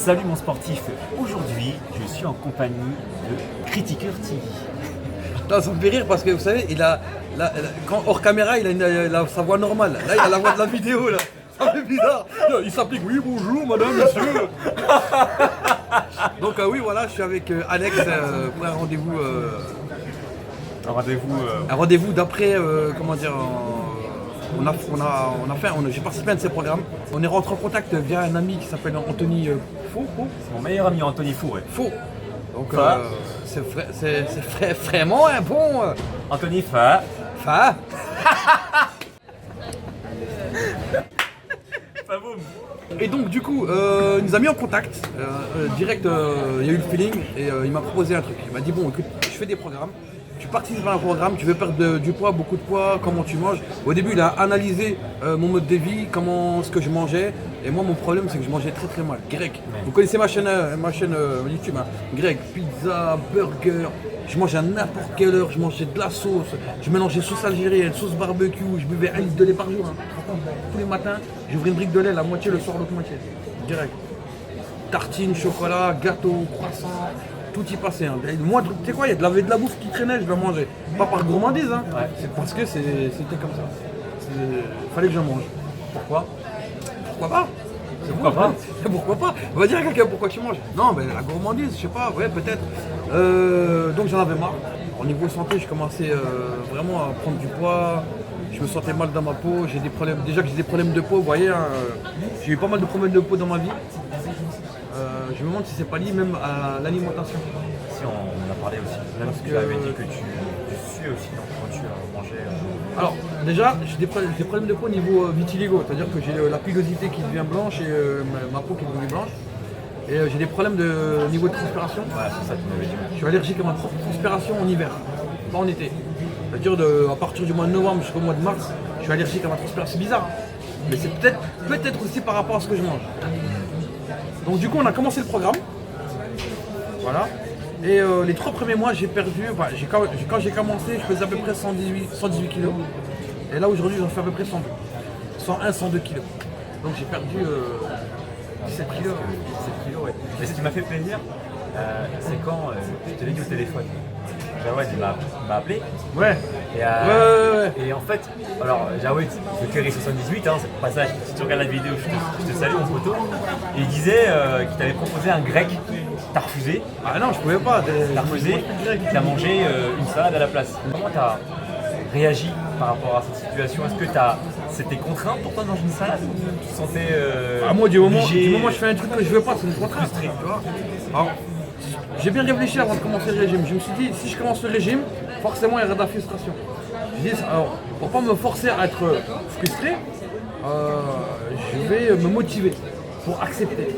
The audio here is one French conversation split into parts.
Salut mon sportif, aujourd'hui je suis en compagnie de Critiqueur TV. Non, ça me fait rire parce que vous savez, quand hors caméra, il a sa voix normale. Là, il a la voix de la vidéo. Là. Ça fait bizarre. Il s'applique, oui, bonjour, madame, monsieur. Donc, oui, voilà, je suis avec Alex pour un rendez-vous. Un rendez-vous d'après, comment dire, j'ai participé à un de ces programmes. On est rentré en contact via un ami qui s'appelle Anthony Faux. C'est mon meilleur ami Anthony Faux, ouais. Faux. Donc, c'est vraiment un bon. Anthony Fa. Fa. Et donc du coup, il nous a mis en contact, direct, il y a eu le feeling et il m'a proposé un truc. Il m'a dit bon écoute, je fais des programmes, tu participes à un programme, tu veux perdre du poids, beaucoup de poids, comment tu manges. Au début il a analysé mon mode de vie, ce que je mangeais. Et moi mon problème c'est que je mangeais très très mal. Grec, vous connaissez ma chaîne YouTube, hein. Grec, pizza, burger. Je mangeais à n'importe quelle heure, je mangeais de la sauce, je mélangeais sauce algérienne, sauce barbecue, je buvais 1 litre de lait par jour. Hein. Tous les matins, j'ouvrais une brique de lait, la moitié le soir, l'autre moitié. Direct. Tartine, chocolat, gâteau, croissant, tout y passait. Hein. Moi, tu sais quoi, il y avait de la bouffe qui traînait, je le mangeais. Pas par gourmandise, hein. Ouais. C'est parce que c'était comme ça. Fallait que je mange. Pourquoi pas? Pourquoi pas? Pourquoi pas? On va dire à quelqu'un pourquoi tu manges. Non, mais la gourmandise, je sais pas, ouais, peut-être. Donc j'en avais marre. Au niveau santé, je commençais vraiment à prendre du poids. Je me sentais mal dans ma peau. J'ai des problèmes. Déjà que j'ai des problèmes de peau, vous voyez, hein, j'ai eu pas mal de problèmes de peau dans ma vie. Je me demande si c'est pas lié même à l'alimentation. Si, on en a parlé aussi. Parce que tu avais dit que tu suais aussi quand tu mangeais. Alors, déjà, j'ai des problèmes de peau au niveau vitiligo, c'est-à-dire que j'ai la pilosité qui devient blanche et ma peau qui devient blanche. Et j'ai des problèmes au niveau de transpiration. Ouais, c'est ça que tu m'avais dit. Je suis allergique à ma propre transpiration en hiver, pas en été. C'est-à-dire à partir du mois de novembre jusqu'au mois de mars, je suis allergique à ma transpiration. C'est bizarre, hein, mais c'est peut-être aussi par rapport à ce que je mange. Donc du coup, on a commencé le programme. Voilà. Et les 3 premiers mois, j'ai perdu, quand j'ai commencé, je faisais à peu près 118 kilos. Et là, aujourd'hui, j'en fais à peu près 102. 101, 102 kilos. Donc j'ai perdu 17 kilos. 17 kilos, ouais. Mais ce qui m'a fait plaisir, c'est quand je te l'ai dit au téléphone. Jawed, il m'a appelé. Ouais. Et en fait, alors Jawed, le Kerry 78, hein, c'est pas ça, si tu regardes la vidéo, je te salue en photo. Et il disait qu'il t'avait proposé un grec. T'as refusé? Ah non, je pouvais pas. T'as refusé, t'as mangé une salade à la place. Comment t'as réagi par rapport à cette situation? Est-ce que c'était contraint pour toi de manger une salade ou tu te sentais moi, du moment où je fais un truc que je veux pas, c'est une contrainte. Tu vois. Alors, j'ai bien réfléchi avant de commencer le régime. Je me suis dit, si je commence le régime, forcément il y aura de la frustration. Je dis, alors, pour pas me forcer à être frustré, je vais me motiver pour accepter.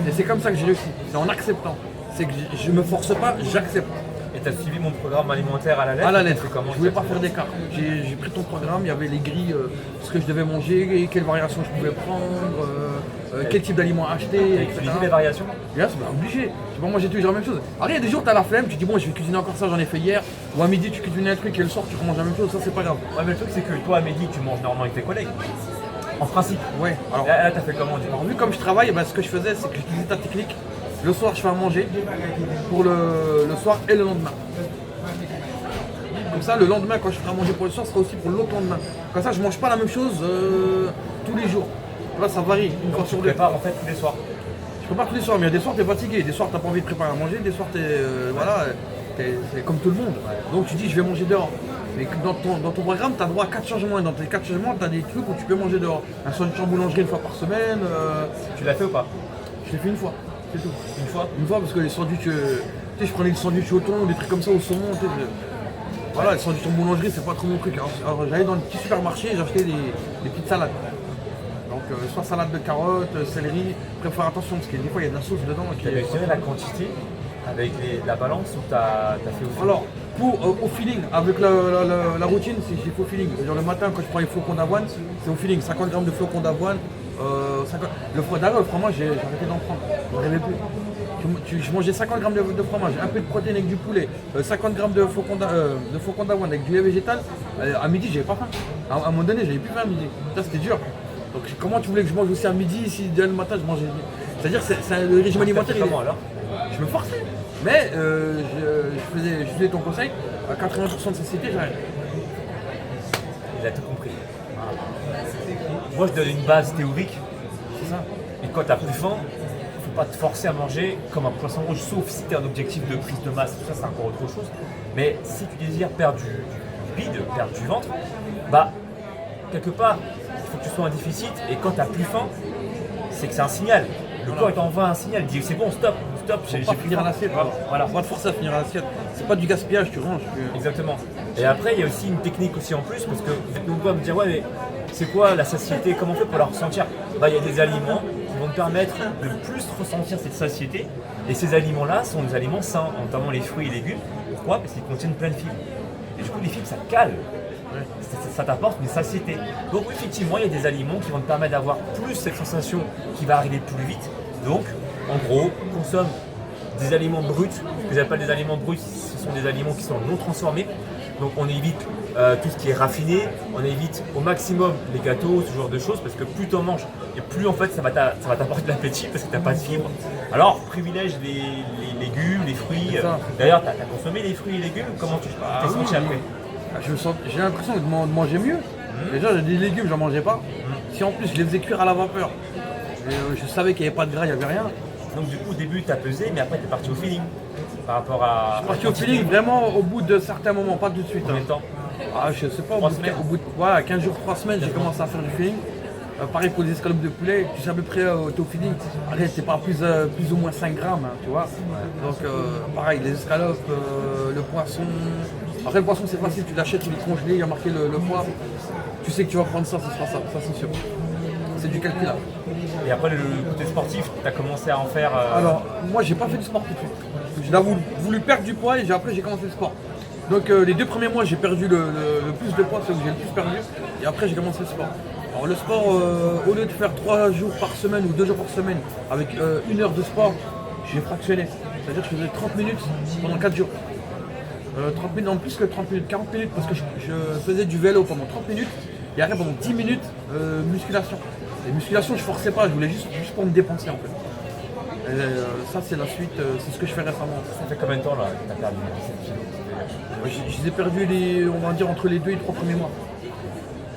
Et c'est comme ça que j'ai réussi, c'est en acceptant. C'est que je me force pas, j'accepte. Et tu as suivi mon programme alimentaire à la lettre? À la lettre, je voulais pas faire d'écart. J'ai pris ton programme, il y avait les grilles, ce que je devais manger, quelles variations je pouvais prendre, quel type d'aliments acheter, etc. Tu dis les variations? Bien, c'est obligé. Tu peux pas manger toujours la même chose. Alors il y a des jours tu as la flemme, tu dis bon je vais cuisiner encore ça, j'en ai fait hier. Ou à midi tu cuisines un truc et le soir tu manges la même chose, ça c'est pas grave. Ouais mais le truc c'est que toi à midi tu manges normalement avec tes collègues. En principe. Ouais. Alors là t'as fait comment du coup? Alors vu comme je travaille, ce que je faisais c'est que j'utilisais ta technique. Le soir je fais à manger pour le soir et le lendemain. Comme ça le lendemain quand je ferai à manger pour le soir, ce sera aussi pour l'autre lendemain. Comme ça je mange pas la même chose tous les jours. Là ça varie une fois sur deux. Tu prépares en fait tous les soirs? Je prépare tous les soirs, mais il y a des soirs t'es fatigué, des soirs t'as pas envie de préparer à manger, des soirs c'est comme tout le monde. Donc tu dis je vais manger dehors. Mais dans ton programme, tu as droit à 4 changements. Et dans tes 4 changements, tu as des trucs où tu peux manger dehors. Un sandwich en boulangerie une fois par semaine. Tu l'as fait ou pas? Je l'ai fait une fois, c'est tout. Une fois? Une fois parce que les sandwichs, tu sais, je prenais des sandwichs au thon, des trucs comme ça au saumon. Voilà, les sandwichs en boulangerie, c'est pas trop mon truc. Alors j'allais dans le petit supermarché et j'achetais des petites salades. Donc soit salade de carottes, céleri. Après, faut faire attention parce que des fois il y a de la sauce dedans. Tu avais tiré la quantité avec la balance ou t'as fait au feeling? Alors, au feeling, avec la routine, j'ai fait au feeling. Genre le matin, quand je prends les flocons d'avoine, c'est au feeling. 50 grammes de flocons d'avoine. Le fromage, j'ai arrêté d'en prendre. Je ne rêvais plus. Je mangeais 50 grammes de fromage, un peu de protéines avec du poulet, 50 grammes de flocons d'avoine avec du lait végétal. À midi, j'avais pas faim. À un moment donné, j'avais plus faim à midi. Ça, c'était dur. Donc, comment tu voulais que je mange aussi à midi si dès le matin, je mangeais. C'est-à-dire le régime alimentaire, Comment alors? je me forçais. Mais je faisais ton conseil, à 80% de satiété, j'arrête. Il a tout compris. Moi, je donne une base théorique, C'est ça. et quand tu as plus faim, il ne faut pas te forcer à manger comme un poisson rouge, sauf si tu as un objectif de prise de masse, tout ça, c'est encore autre chose. Mais si tu désires perdre du bide, perdre du ventre, bah, quelque part, il faut que tu sois en déficit, et quand tu n'as plus faim, c'est que c'est un signal. Le corps, il t'envoie un signal, il dit c'est bon, stop, j'ai Pas plus finir faim. à l'assiette. Voilà. On va te forcer à finir à l'assiette. C'est pas du gaspillage, tu ranges. Exactement. Et après, il y a aussi une technique aussi en plus, parce que vous pouvez me dire, ouais, mais c'est quoi la satiété? Comment on fait pour la ressentir? Bah, il y a des aliments qui vont te permettre de plus ressentir cette satiété. Et ces aliments-là sont des aliments sains, notamment les fruits et légumes. Pourquoi? Parce qu'ils contiennent plein de fibres. Et du coup, les fibres, ça cale. Ça t'apporte une satiété. Donc, oui, effectivement, il y a des aliments qui vont te permettre d'avoir plus cette sensation qui va arriver plus vite. Donc, en gros, consomme des aliments bruts. Ce que j'appelle des aliments bruts, ce sont des aliments qui sont non transformés. Donc, on évite tout ce qui est raffiné, on évite au maximum les gâteaux, ce genre de choses, parce que plus tu en manges, et plus en fait ça va t'apporter de l'appétit parce que tu n'as pas de fibres. Alors, privilège les légumes, les fruits. D'ailleurs, tu as consommé les fruits et légumes, comment tu t'es senti après? J'ai l'impression de manger mieux. Déjà, des légumes, j'en mangeais pas. Si en plus je les faisais cuire à la vapeur, et, je savais qu'il n'y avait pas de gras, il n'y avait rien. Donc, du coup, au début, tu as pesé, mais après, tu es parti au feeling par rapport à. Je suis parti au feeling vraiment au bout de certains moments, pas tout de suite. Combien de temps? Je sais pas, au 3 bout de, semaines. au bout de voilà, 15 jours, 3 semaines, j'ai commencé à faire du feeling. Pareil pour les escalopes de poulet, tu sais à peu près au feeling. Allez, c'est pas plus ou moins 5 grammes, hein, tu vois. Donc pareil, les escalopes, le poisson. Après le poisson c'est facile, tu l'achètes, il est congelé, il y a marqué le poids. Tu sais que tu vas prendre ça, ce sera ça c'est sûr. C'est du calcul là. Et après, le côté sportif, tu as commencé à en faire. Alors, moi, j'ai pas fait du sport tout de suite. J'ai voulu perdre du poids et après, j'ai commencé le sport. Donc, les 2 premiers mois, j'ai perdu le plus de poids, c'est où j'ai le plus perdu. Et après, j'ai commencé le sport. Alors, le sport, au lieu de faire 3 jours par semaine ou 2 jours par semaine avec 1 heure de sport, j'ai fractionné. C'est-à-dire que je faisais 30 minutes pendant 4 jours. 30 minutes, en plus que 30 minutes, 40 minutes, parce que je faisais du vélo pendant 30 minutes. Et après, pendant 10 minutes, musculation. Les musculations, je forçais pas, je voulais juste pour me dépenser en fait. Et, ça, c'est la suite, c'est ce que je fais récemment. Ça fait combien de temps là que tu as perdu 17 kilos? Je les ai perdus, on va dire, entre les 2 et 3 premiers mois.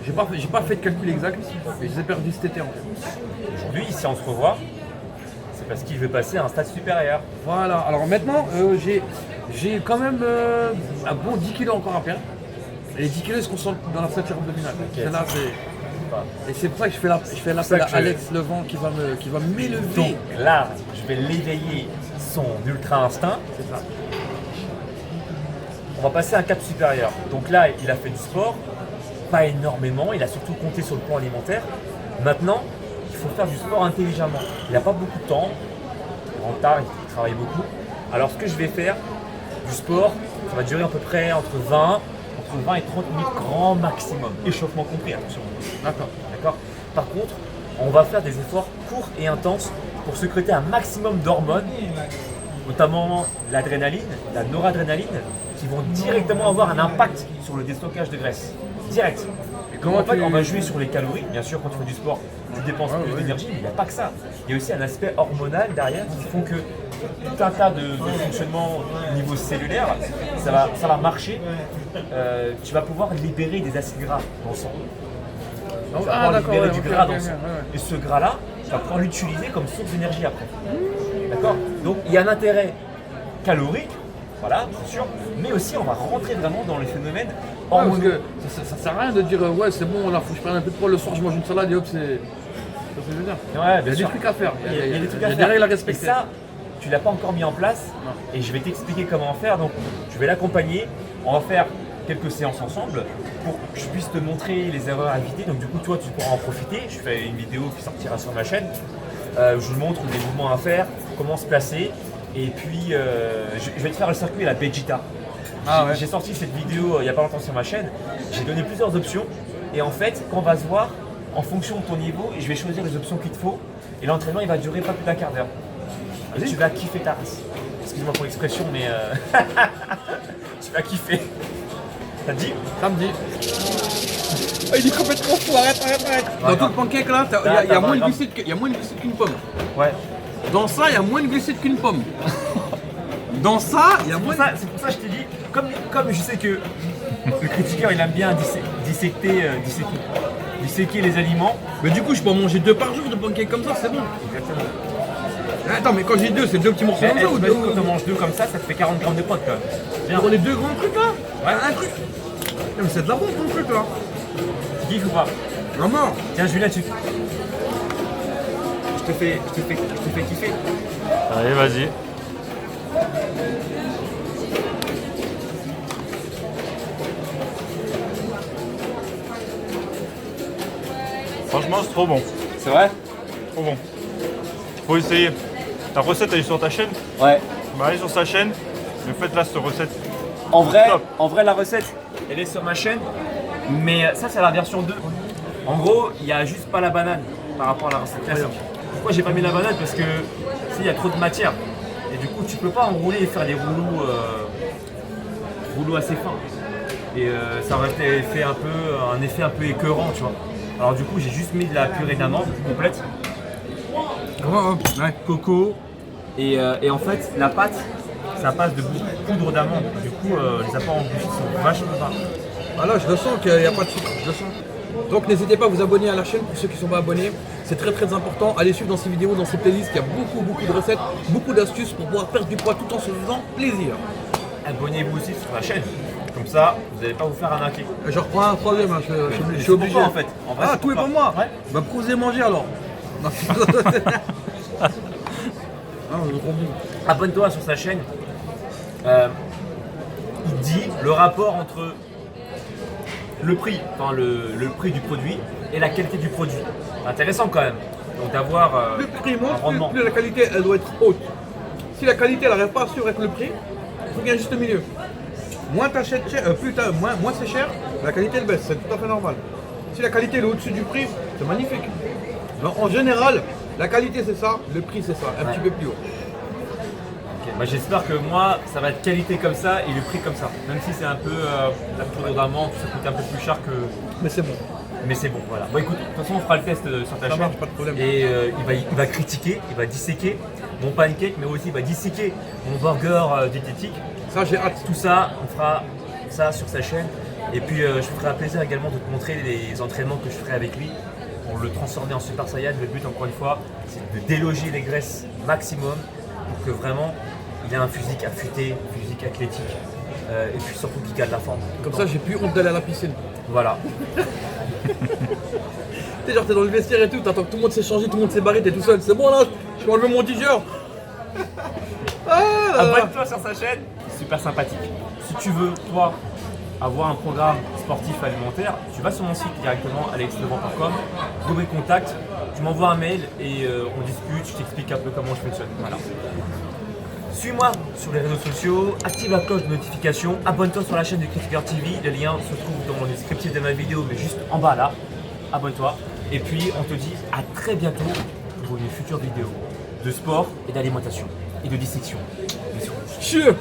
J'ai pas fait de calcul exact, mais je les ai perdus cet été en fait. Aujourd'hui, si on se revoit, c'est parce qu'il veut passer à un stade supérieur. Voilà, alors maintenant, j'ai quand même un bon 10 kilos encore à perdre. Et les 10 kilos se concentrent dans la ceinture abdominale. Celle-là, et c'est pour ça que je fais l'appel à Alex Levent qui va m'élever. Donc là, je vais l'éveiller son ultra instinct. C'est ça. On va passer à un cap supérieur. Donc là, il a fait du sport, pas énormément, il a surtout compté sur le plan alimentaire. Maintenant, il faut faire du sport intelligemment. Il n'a pas beaucoup de temps, en tard, il travaille beaucoup. Alors ce que je vais faire, du sport, ça va durer à peu près entre 20 et 30 minutes grand maximum. Échauffement compris, attention. D'accord. Par contre, on va faire des efforts courts et intenses pour sécréter un maximum d'hormones, notamment l'adrénaline, la noradrénaline, qui vont directement avoir un impact sur le déstockage de graisse. Direct. Et comment en fait, on va jouer sur les calories. Bien sûr, quand tu fais du sport, tu dépenses plus d'énergie, mais il n'y a pas que ça. Il y a aussi un aspect hormonal derrière qui font que tout un tas de fonctionnements au niveau cellulaire, ça va marcher. Tu vas pouvoir libérer des acides gras dans le sang. Tu vas pouvoir libérer du gras dans le sang. Et ce gras-là, tu vas pouvoir l'utiliser comme source d'énergie après. D'accord? Donc il y a un intérêt calorique, voilà, c'est sûr, mais aussi on va rentrer vraiment dans les phénomènes parce que ça sert à rien de dire ouais c'est bon, là faut que je prenne un peu de poids le soir, je mange une salade et hop c'est. Ça je veux dire. Ouais, il y a des trucs à faire. Il y a des trucs à faire. Il y a des règles à respecter. Et ça, tu l'as pas encore mis en place et je vais t'expliquer comment faire. Donc je vais l'accompagner, on va faire quelques séances ensemble pour que je puisse te montrer les erreurs à éviter. Donc du coup toi tu pourras en profiter. Je fais une vidéo qui sortira sur ma chaîne. Je vous montre les mouvements à faire, comment se placer. Et puis je vais te faire le circuit à la Vegeta. J'ai sorti cette vidéo il n'y a pas longtemps sur ma chaîne. J'ai donné plusieurs options. Et en fait, quand on va se voir, en fonction de ton niveau, je vais choisir les options qu'il te faut. Et l'entraînement, il va durer pas plus d'1 quart d'heure. Et tu vas kiffer ta race. Excuse-moi pour l'expression, mais tu vas kiffer. Ça te dit? Ça me dit. Oh, il est complètement fou, arrête. Dans tout le pancake là, il y a moins de glucides qu'une pomme. Ouais. Dans ça, il y a moins de glucides qu'une pomme. Dans ça, il y a moins de... C'est pour ça que je t'ai dit, comme je sais que le critiqueur il aime bien disséquer les aliments. Mais du coup, je peux en manger 2 par jour de pancakes comme ça, c'est bon. Exactement. Attends, mais quand j'ai 2, c'est 2 petits morceaux comme ça ou 2? Quand on mange 2 comme ça te fait 40 grammes de prot quand même. Bien. Pour les 2 grands trucs là? Ouais. Un truc. Non, mais c'est de la bombe ton truc là. Tu kiffes ou pas? Non, non. Tiens Julien, je te fais kiffer. Allez, vas-y. Franchement, c'est trop bon. C'est vrai? Trop bon. Faut essayer. Ta recette, elle est sur ta chaîne? Ouais. Bah, allez sur sa chaîne. Mais faites là cette recette. En vrai, Top. la recette, elle est sur ma chaîne. Mais ça, c'est la version 2. En gros, il n'y a juste pas la banane par rapport à la recette classique. Pourquoi j'ai pas mis la banane? Parce que il y a trop de matière. Et du coup, tu peux pas enrouler et faire des rouleaux assez fins. Et ça aurait fait un effet un peu écœurant, tu vois. Alors du coup, j'ai juste mis de la purée d'amande complète, Ouais. coco, et en fait, la pâte, ça passe de poudre d'amande. Du coup, les apports en glucides sont vachement bas. Ah là, je le sens qu'il n'y a pas de sucre, je le sens. Donc n'hésitez pas à vous abonner à la chaîne pour ceux qui ne sont pas abonnés. C'est très très important. Allez suivre dans ces vidéos, dans ces playlists, il y a beaucoup de recettes, beaucoup d'astuces pour pouvoir perdre du poids tout en se faisant plaisir. Abonnez-vous aussi sur la chaîne. Comme ça, vous n'allez pas vous faire arnaquer. Je reprends un troisième, hein, je C'est suis obligé. pour toi, en fait. En vrai, Ah, c'est tout est pour pour toi. moi. Ouais. Bah pourquoi vous avez mangé alors? Non, c'est trop bon. Abonne-toi sur sa chaîne. Il dit le rapport entre le prix, enfin le prix du produit et la qualité du produit. C'est intéressant quand même. Donc d'avoir Plus le prix un monte, rendement. plus la qualité elle doit être haute. Si la qualité elle n'arrive pas à suivre avec le prix, il faut qu'il y ait un juste milieu. Moins t'achètes cher, moins c'est cher, la qualité elle baisse, c'est tout à fait normal. Si la qualité elle est au-dessus du prix, c'est magnifique. Donc, en général, la qualité c'est ça, le prix c'est ça, un petit peu plus haut. Ok. Bah, j'espère que moi ça va être qualité comme ça et le prix comme ça. Même si c'est un peu la poudre d'amande, ça coûte un peu plus cher que. Mais c'est bon. Mais c'est bon, voilà. Bon écoute, de toute façon on fera le test sur ta Ça chaîne. marche, pas de problème. Et il va critiquer, il va disséquer mon pancake, mais aussi il va disséquer mon burger diététique. Ça j'ai hâte. Tout ça, on fera ça sur sa chaîne. Et puis je me ferai un plaisir également de te montrer les entraînements que je ferai avec lui pour le transformer en Super Saiyan. Le but encore une fois, c'est de déloger les graisses maximum pour que vraiment il ait un physique affûté, un physique athlétique et puis surtout qu'il garde la forme. Comme ça j'ai plus honte d'aller à la piscine. Voilà. Tu sais, genre t'es dans le vestiaire et tout, t'attends que tout le monde s'est changé, tout le monde s'est barré, t'es tout seul. C'est bon là, je peux enlever mon t-shirt. Ah là là. Abonne-toi sur sa chaîne, super sympathique. Si tu veux, toi, avoir un programme sportif alimentaire, tu vas sur mon site directement, alexlevent.com, rubrique contact, tu m'envoies un mail et on discute, je t'explique un peu comment je fonctionne. Voilà. Suis-moi sur les réseaux sociaux, active la cloche de notification, abonne-toi sur la chaîne de Critiqueur TV, le lien se trouve dans le descriptif de ma vidéo, mais juste en bas là, abonne-toi. Et puis on te dit à très bientôt pour une future vidéo de sport et d'alimentation et de dissection. Bisous. Chieux.